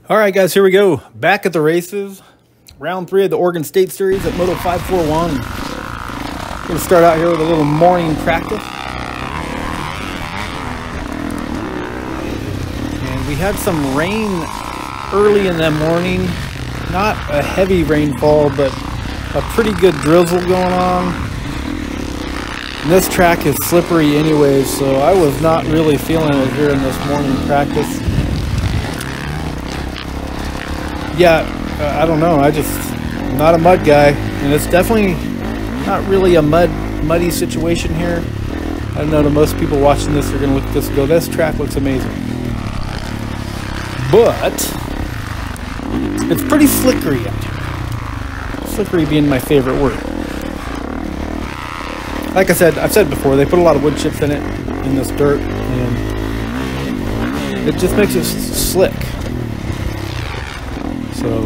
All right, guys, here we go. Back at the races. Round 3 of the Oregon State Series at Moto541. We're going to start out here with a little morning practice. And we had some rain early in the morning. Not a heavy rainfall, but a pretty good drizzle going on. And this track is slippery anyways, so I was not really feeling it here in this morning practice. Yeah, I don't know. I'm not a mud guy, and it's definitely not really a muddy situation here. I know to most people watching this are going to look at this and go, this track looks amazing. But it's pretty slickery out here. Slippery being my favorite word. Like I said, I've said before, they put a lot of wood chips in it, in this dirt, and it just makes it slick. So,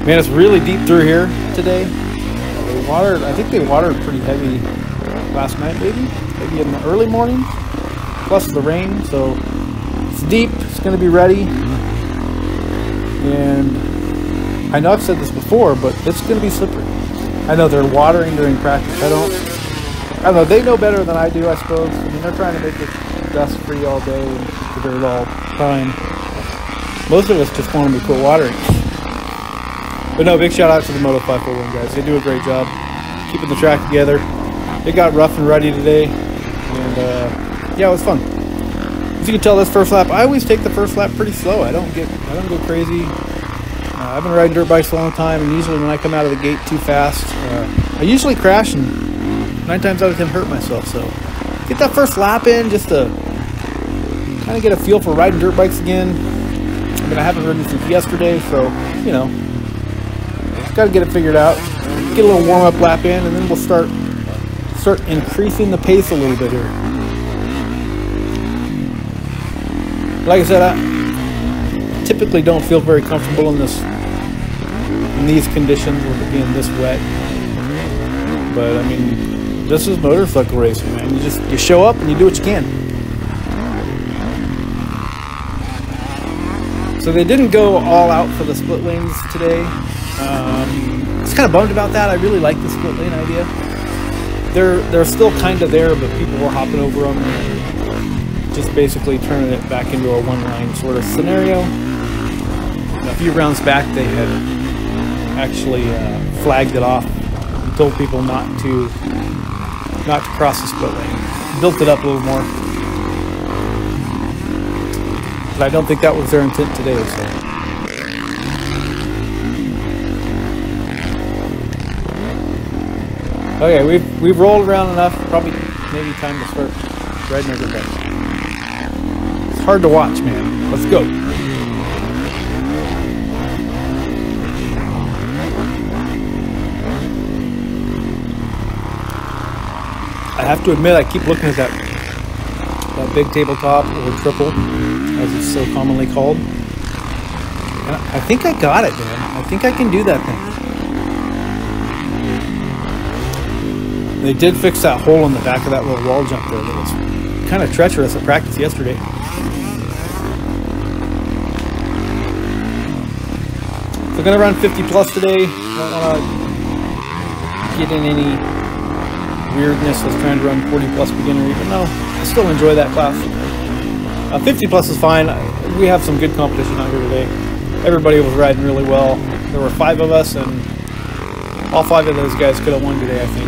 man, it's really deep through here today. I think they watered pretty heavy last night, maybe in the early morning, plus the rain. So it's deep. It's going to be ready. And I know I've said this before, but it's going to be slippery. I know they're watering during practice. I don't know. They know better than I do, I suppose. I mean, they're trying to make it dust free all day and keep it all fine. Most of us just want them to quit watering. But no, big shout out to the Moto541 guys. They do a great job keeping the track together. It got rough and ruddy today, and yeah, it was fun. As you can tell, this first lap, I always take the first lap pretty slow. I don't go crazy. I've been riding dirt bikes a long time, and usually when I come out of the gate too fast, I usually crash and 9 times out of 10 hurt myself. So get that first lap in just to kind of get a feel for riding dirt bikes again. I mean, I haven't ridden since yesterday, so you know. Got to get it figured out, get a little warm-up lap in, and then we'll start increasing the pace a little bit here. Like I said, I typically don't feel very comfortable in these conditions with it being this wet. But I mean, this is motorcycle racing, man. You show up and you do what you can. So they didn't go all out for the split lanes today. I was kind of bummed about that. I really like the split lane idea. They're still kind of there, but people were hopping over them and just basically turning it back into a one-line sort of scenario. A few rounds back, they had actually flagged it off and told people not to cross the split lane. Built it up a little more, but I don't think that was their intent today. So. Okay, we've rolled around enough. Probably maybe time to start riding over there. It's hard to watch, man. Let's go. I have to admit, I keep looking at that big tabletop, or triple, as it's so commonly called. And I think I got it, man. I think I can do that thing. They did fix that hole in the back of that little wall jump there that was kind of treacherous at practice yesterday. So going to run 50 plus today. Don't want to get in any weirdness with trying to run 40 plus beginner, even though I still enjoy that class. 50 plus is fine. We have some good competition out here today. Everybody was riding really well. There were 5 of us, and all 5 of those guys could have won today, I think.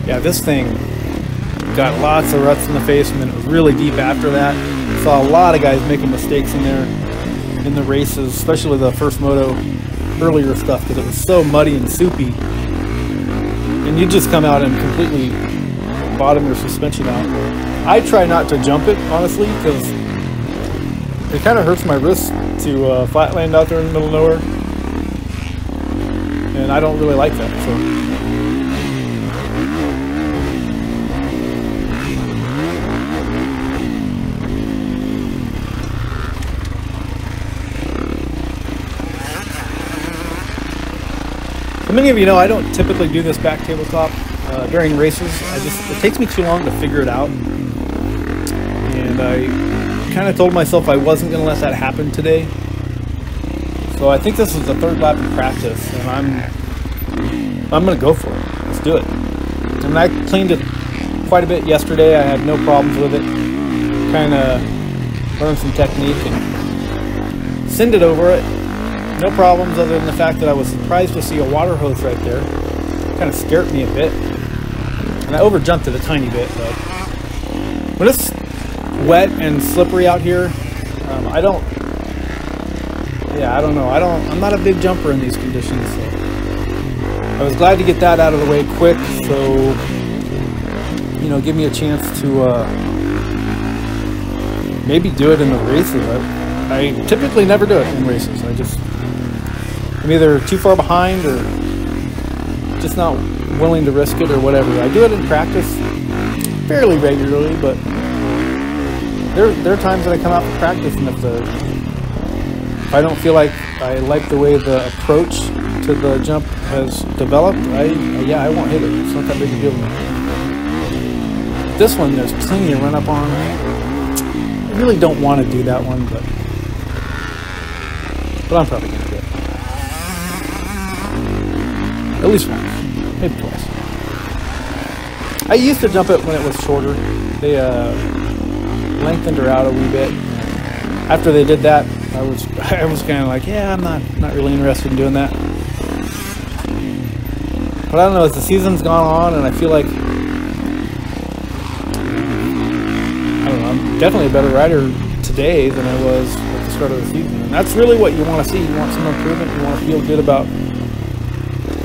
Yeah, this thing got lots of ruts in the face, and then it was really deep after that. Saw a lot of guys making mistakes in there in the races, especially the first moto earlier stuff, because it was so muddy and soupy. And you just come out and completely bottom your suspension out. I try not to jump it, honestly, because it kind of hurts my wrist to flatland out there in the middle of nowhere. And I don't really like that, so. Many of you know I don't typically do this back tabletop during races. It takes me too long to figure it out, and I kind of told myself I wasn't going to let that happen today. So I think this is the third lap of practice, and I'm going to go for it. Let's do it. And I cleaned it quite a bit yesterday. I had no problems with it. Kind of learned some technique and sended over it. No problems other than the fact that I was surprised to see a water hose right there. Kind of scared me a bit. And I overjumped it a tiny bit, but when it's wet and slippery out here, I don't know. I'm not a big jumper in these conditions, so I was glad to get that out of the way quick, so, you know, give me a chance to maybe do it in the races. I typically never do it in races. I'm either too far behind or just not willing to risk it or whatever. I do it in practice fairly regularly, but there are times that I come out for practice, and if I don't feel like I like the way the approach to the jump has developed, I won't hit it. It's not that big a deal to me. This one, there's plenty to run up on. I really don't want to do that one, but I'm probably going to do it. At least once, maybe twice. I used to jump it when it was shorter. They lengthened her out a wee bit. After they did that, I was kind of like, yeah, I'm not really interested in doing that. But I don't know, as the season's gone on, and I feel like, I don't know, I'm definitely a better rider today than I was at the start of the season. And that's really what you want to see. You want some improvement. You want to feel good about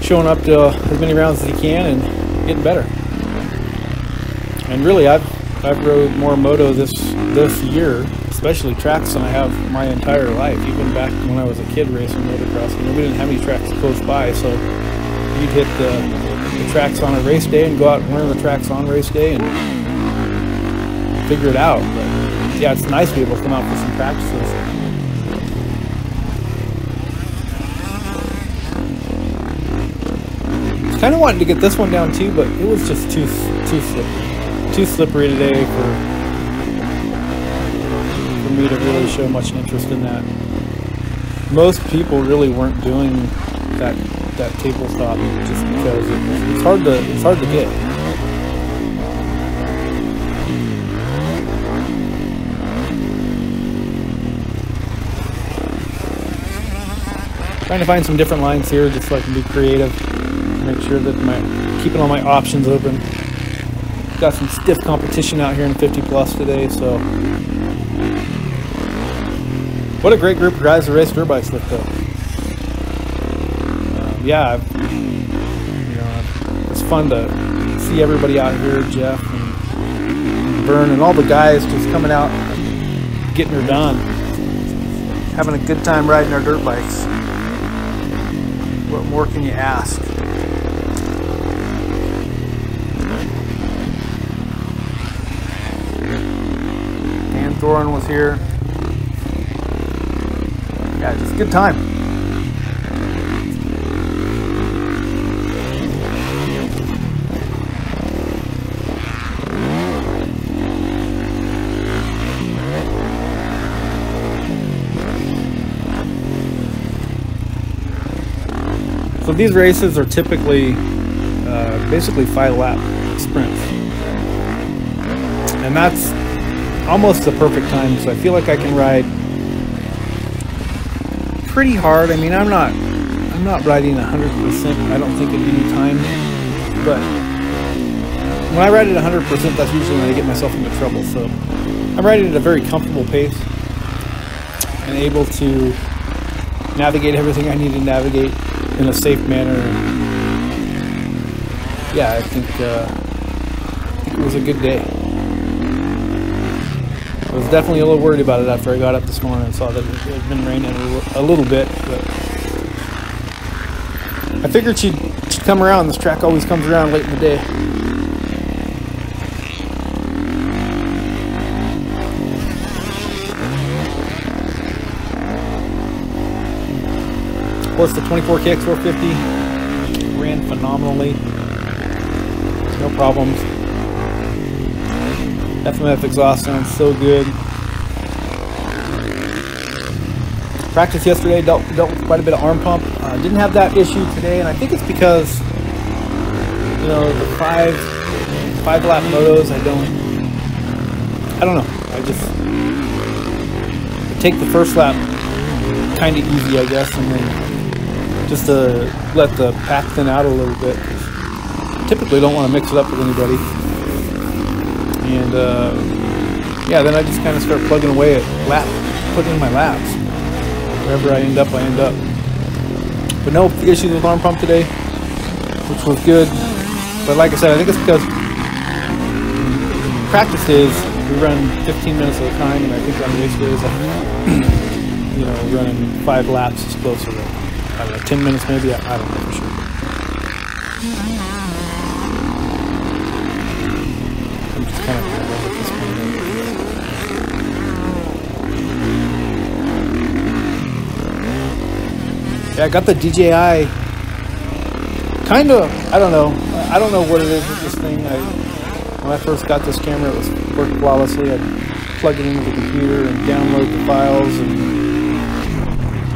showing up to as many rounds as you can and getting better. And really, I've rode more moto this year, especially tracks, than I have my entire life. Even back when I was a kid racing motocross, we didn't have any tracks close by, so you'd hit the tracks on a race day and go out and learn the tracks on race day and figure it out. But yeah, it's nice to be able to come out for some practices. I was kind of wanting to get this one down too, but it was just too slippery today for me to really show much interest in that. Most people really weren't doing that tabletop just because it's hard to get. Trying to find some different lines here just so I can be creative. Make sure that keeping all my options open. Got some stiff competition out here in 50 plus today, so what a great group of guys to race dirt bikes with, though. It's fun to see everybody out here, Jeff and Vern and all the guys just coming out, getting her done, having a good time riding our dirt bikes. What more can you ask? Thorin was here. Yeah, just a good time. So these races are typically basically 5-lap sprints, and that's almost the perfect time, because I feel like I can ride pretty hard. I mean, I'm not riding 100%. I don't think at any time, but when I ride at 100%, that's usually when I get myself into trouble. So I'm riding at a very comfortable pace and able to navigate everything I need to navigate in a safe manner. Yeah, I think it was a good day. I was definitely a little worried about it after I got up this morning and saw that it had been raining a little bit, but I figured she'd come around. This track always comes around late in the day. Well, it's the 24 KX450. ran phenomenally. No problems. FMF exhaust sounds so good. Practice yesterday, dealt with quite a bit of arm pump. Didn't have that issue today, and I think it's because, you know, the five lap motos, I don't know. I take the first lap kind of easy, I guess, and then just to let the pack thin out a little bit. Typically don't want to mix it up with anybody. And yeah, then I just kind of start plugging away at putting in my laps. Wherever I end up, I end up. But no issues with arm pump today, which was good. But like I said, I think it's because practice days, we run 15 minutes at a time, and I think on race days, you know, running 5 laps is closer to, I don't know, 10 minutes maybe. I don't know for sure. I'm just kind of with this one. Yeah, I got the DJI. Kind of, I don't know what it is with this thing. When I first got this camera, it worked flawlessly. I'd plug it into the computer and download the files and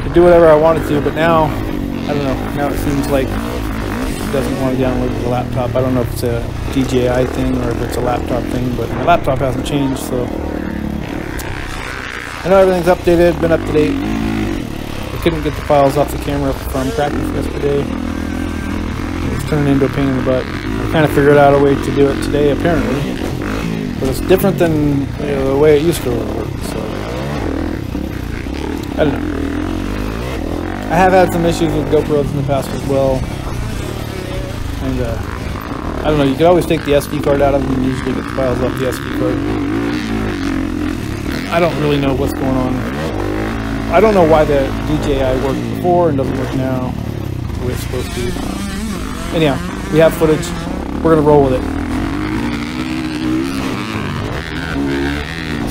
could do whatever I wanted to, but now, I don't know, now it seems like it doesn't want to download to the laptop. I don't know if it's a DJI thing or if it's a laptop thing, but my laptop hasn't changed, so I know everything's updated, been up to date. I couldn't get the files off the camera from practice yesterday. It's turning into a pain in the butt. I kind of figured out a way to do it today, apparently, but it's different than, you know, the way it used to work, so I don't know. I have had some issues with GoPros in the past as well, and I don't know, you could always take the SD card out of them and usually get the files off the SD card. I don't really know what's going on. I don't know why the DJI worked before and doesn't work now the way it's supposed to. Anyhow, we have footage. We're going to roll with it.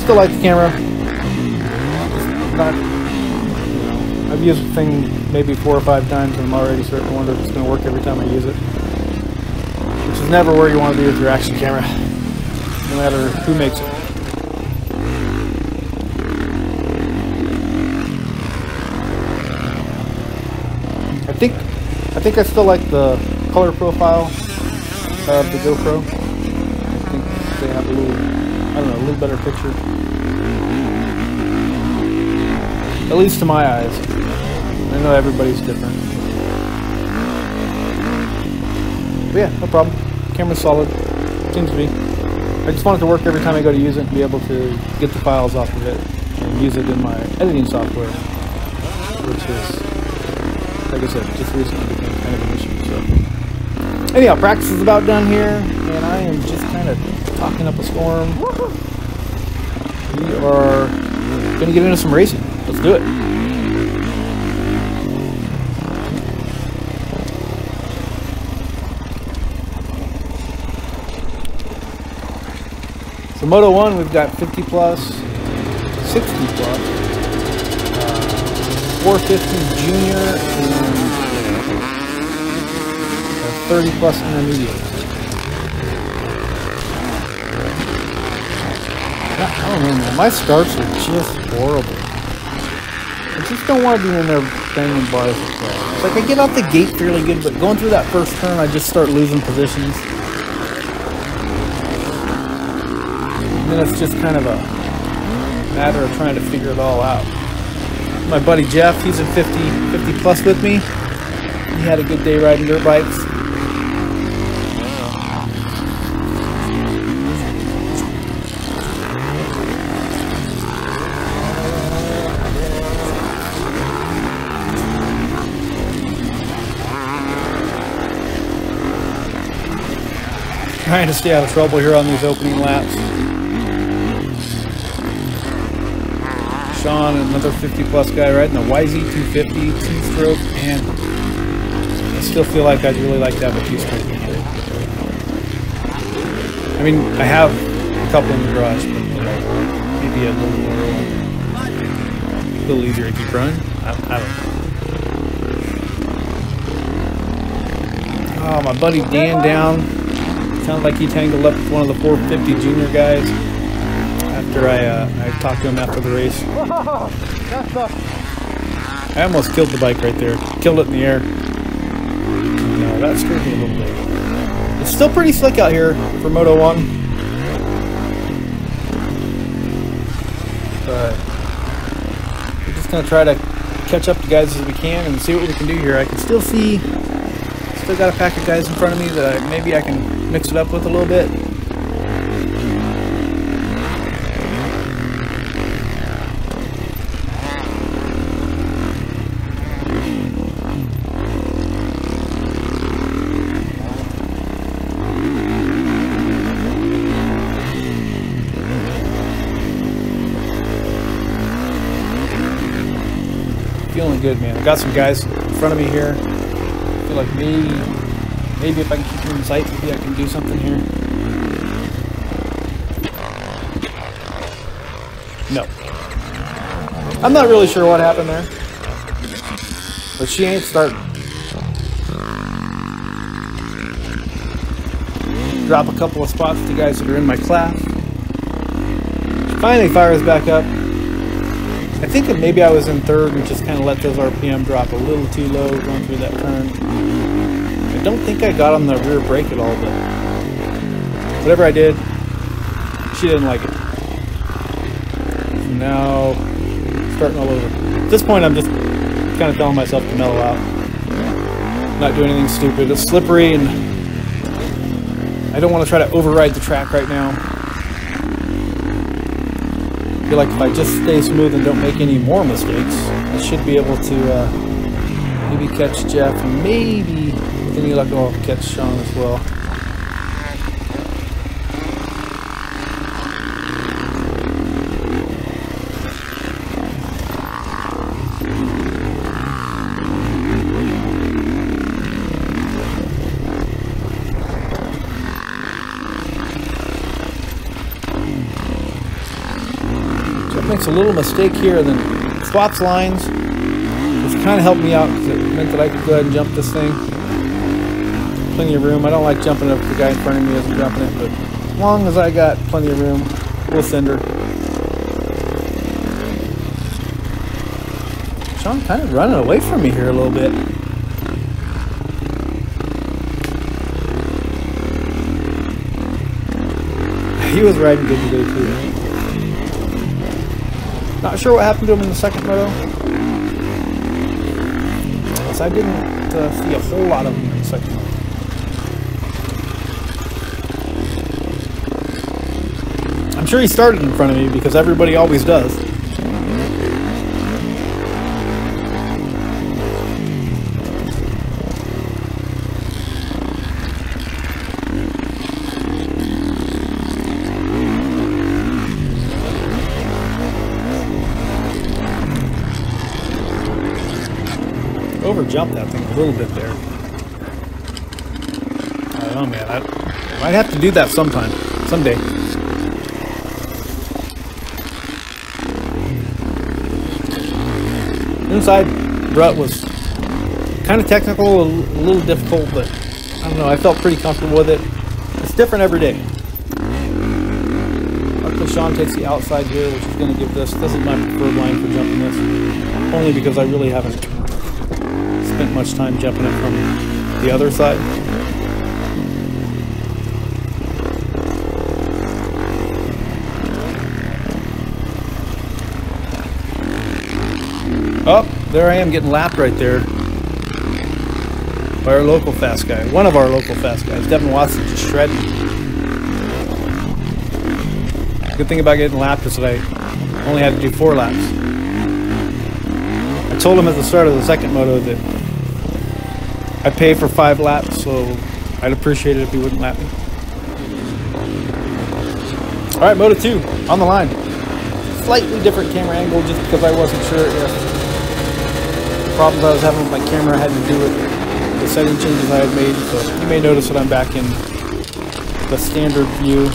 Still like the camera. Not, I've used the thing maybe 4 or 5 times and I'm already starting to wonder if it's going to work every time I use it. Which is never where you want to be with your action camera, no matter who makes it. I think I still like the color profile of the GoPro. I think they have a little, I don't know, a little better picture. At least to my eyes. I know everybody's different. But yeah, no problem. Camera's solid. Seems to be. I just want it to work every time I go to use it and be able to get the files off of it and use it in my editing software, which is, like I said, just recently became kind of an issue. So, anyhow, practice is about done here, and I am just kind of talking up a storm. We are going to get into some racing. Let's do it. So Moto1, we've got 50 plus, 60 plus, 450 junior, and 30 plus intermediate. I don't know, man. My starts are just horrible. I just don't want to be in there banging bars with that. It's like I get out the gate fairly good, but going through that first turn, I just start losing positions. And then it's just kind of a matter of trying to figure it all out. My buddy Jeff, he's in 50 plus with me. He had a good day riding dirt bikes. Trying to stay out of trouble here on these opening laps. Sean, another 50 plus guy riding the YZ250 two-stroke, and I still feel like I'd really like to have a two-stroke. I mean, I have a couple in the garage, but maybe a little easier to keep running. I don't know. Oh, my buddy Dan down. Sounded like he tangled up with one of the 450 junior guys after I talked to him after the race. I almost killed the bike right there. Killed it in the air. No, that scared me a little bit. It's still pretty slick out here for Moto 1. But we're just going to try to catch up to guys as we can and see what we can do here. I can still see, still got a pack of guys in front of me that maybe I can mix it up with a little bit. Feeling good, man. I got some guys in front of me here. I feel like maybe if I can keep them in sight, maybe I can do something here. No. I'm not really sure what happened there. But she ain't starting. Drop a couple of spots to guys that are in my class. She finally fires back up. I think that maybe I was in third and just kind of let those RPM drop a little too low going through that turn. I don't think I got on the rear brake at all, but whatever I did, she didn't like it. So now, starting all over. At this point, I'm just kind of telling myself to mellow out. Not doing anything stupid. It's slippery, and I don't want to try to override the track right now. I feel like if I just stay smooth and don't make any more mistakes, I should be able to maybe catch Jeff, and maybe with any luck I'll catch Sean as well. Makes a little mistake here and then swaps lines, which kind of helped me out because it meant that I could go ahead and jump this thing. Plenty of room. I don't like jumping up if the guy in front of me isn't jumping it, but as long as I got plenty of room, we'll send her. Sean kind of running away from me here a little bit. He was riding good today too. Not sure what happened to him in the second moto. Because I didn't see a whole lot of him in the second moto. I'm sure he started in front of me because everybody always does. Over jumped that thing a little bit there. I don't know, man. I might have to do that sometime, someday. Inside rut was kind of technical, a little difficult, but I don't know. I felt pretty comfortable with it. It's different every day. Luckily, Sean takes the outside here, which is going to give this. This is my preferred line for jumping this, only because I really haven't spent much time jumping it from the other side. Oh, there I am getting lapped right there by our local fast guy. One of our local fast guys. Devin Watson just shredded. Good thing about getting lapped is that I only had to do 4 laps. I told him at the start of the second moto that I pay for 5 laps, so I'd appreciate it if he wouldn't lap me. Alright, Moto 2, on the line. Slightly different camera angle just because I wasn't sure if the problems I was having with my camera had to do with the setting changes I had made. So you may notice that I'm back in the standard view.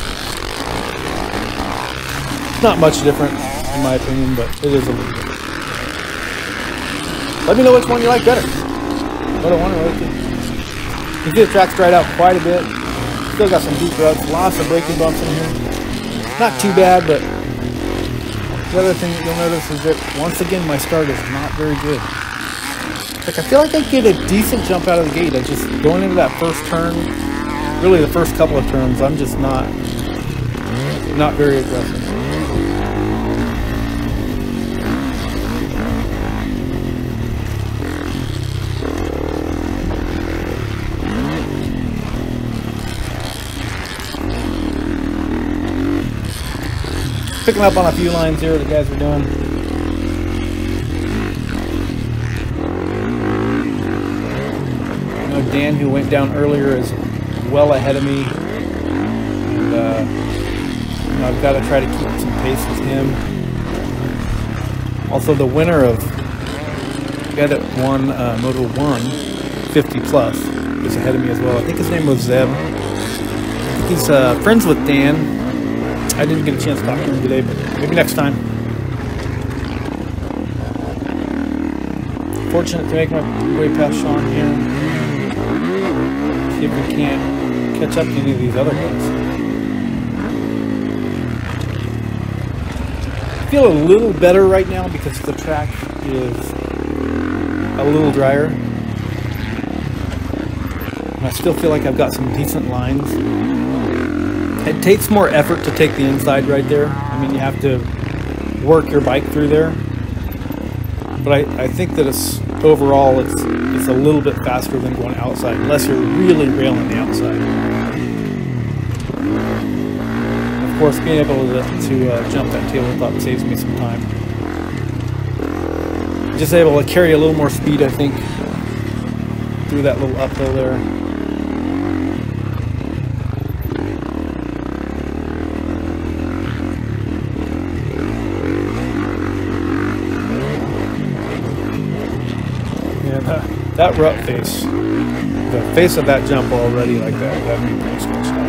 Not much different in my opinion, but it is a little bit. Let me know which one you like better. Moto 1 or Moto 2. You see the track's dried out quite a bit. Still got some deep ruts, lots of braking bumps in here. Not too bad, but the other thing that you'll notice is that once again my start is not very good. Like I feel like I get a decent jump out of the gate. I just going into that first turn, really the first couple of turns, I'm just not very aggressive. Picking up on a few lines here the guys are doing. I know Dan, who went down earlier, is well ahead of me, and you know, I've got to try to keep some pace with him. Also, the winner of the guy that won Moto541 Plus is ahead of me as well. I think his name was Zeb. He's friends with Dan. I didn't get a chance to talk to him today, but maybe next time. Fortunate to make my way past Sean here. See if we can't catch up to any of these other guys. I feel a little better right now because the track is a little drier. And I still feel like I've got some decent lines. It takes more effort to take the inside right there. I mean, you have to work your bike through there. But I think that overall it's a little bit faster than going outside, unless you're really railing the outside. Of course, being able to jump that tabletop saves me some time. Just able to carry a little more speed, I think, through that little uphill there. That rut face, the face of that jump already like that'd be pretty sketched out.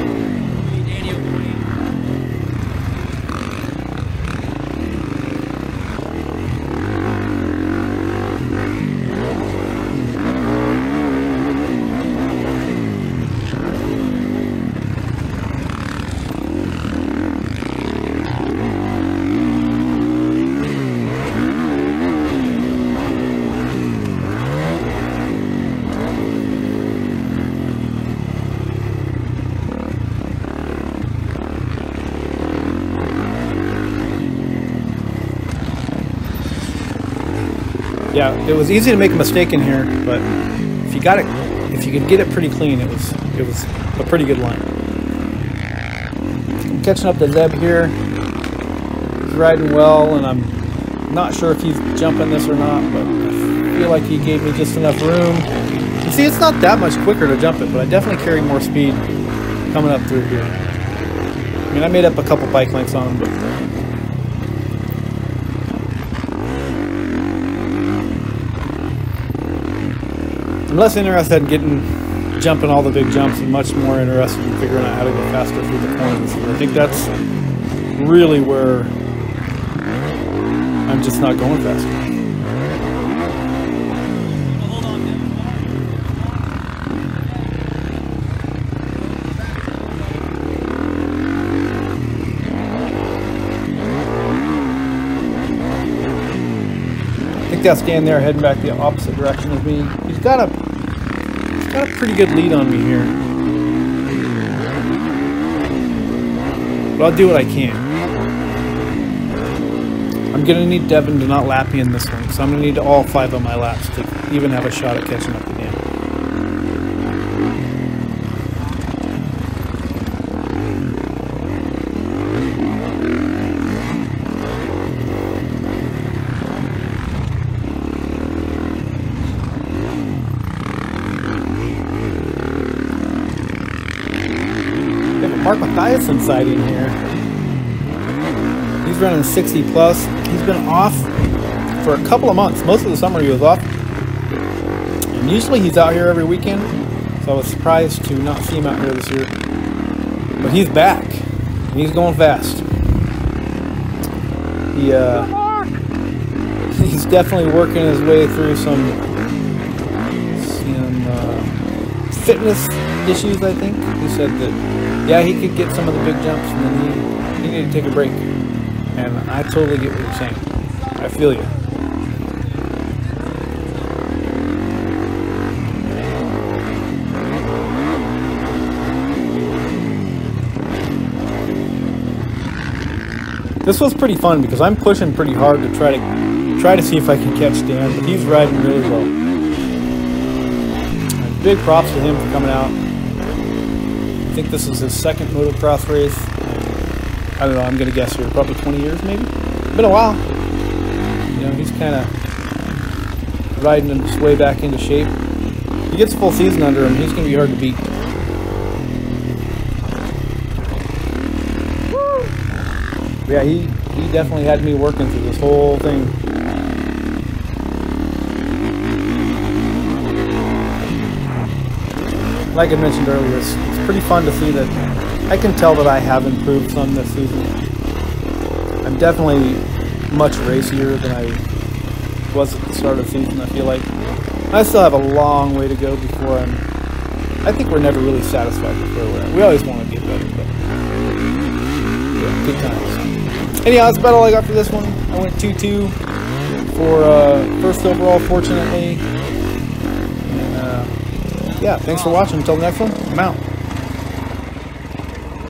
Yeah, it was easy to make a mistake in here, but if you could get it pretty clean, it was a pretty good line. I'm catching up to Zeb here. He's riding well, and I'm not sure if he's jumping this or not, but I feel like he gave me just enough room. You see, it's not that much quicker to jump it, but I definitely carry more speed coming up through here. I mean, I made up a couple bike lengths on him, but I'm less interested in jumping all the big jumps and much more interested in figuring out how to go faster through the corners. I think that's really where I'm just not going fast. I think that's Dan there heading back the opposite direction as me. He's got a pretty good lead on me here. But I'll do what I can. I'm going to need Devin to not lap me in this one, so I'm going to need all 5 of my laps to even have a shot at catching up to Dan. Mark Mathiasson sighting here. He's running 60 plus. He's been off for a couple of months. Most of the summer he was off. And usually he's out here every weekend. So I was surprised to not see him out here this year. But he's back. And he's going fast. He's definitely working his way through some fitness issues, I think. He said that, yeah, he could get some of the big jumps, and then he needed to take a break. And I totally get what you're saying. I feel you. This was pretty fun because I'm pushing pretty hard to try to see if I can catch Dan, but he's riding really well. And big props to him for coming out. I think this is his second motocross race. I don't know, I'm gonna guess here, probably 20 years maybe? Been a while. You know, he's kind of riding his way back into shape. He gets a full season under him, he's gonna be hard to beat. Yeah, he definitely had me working through this whole thing. Like I mentioned earlier, it's pretty fun to see that I can tell that I have improved some this season. I'm definitely much racier than I was at the start of the season, I feel like. I still have a long way to go before I think we're never really satisfied with where we're at. We always want to get better, but yeah, good times. Anyhow, that's about all I got for this one. I went 2-2 for first overall, fortunately. And, yeah, thanks for watching. Until the next one, I'm out.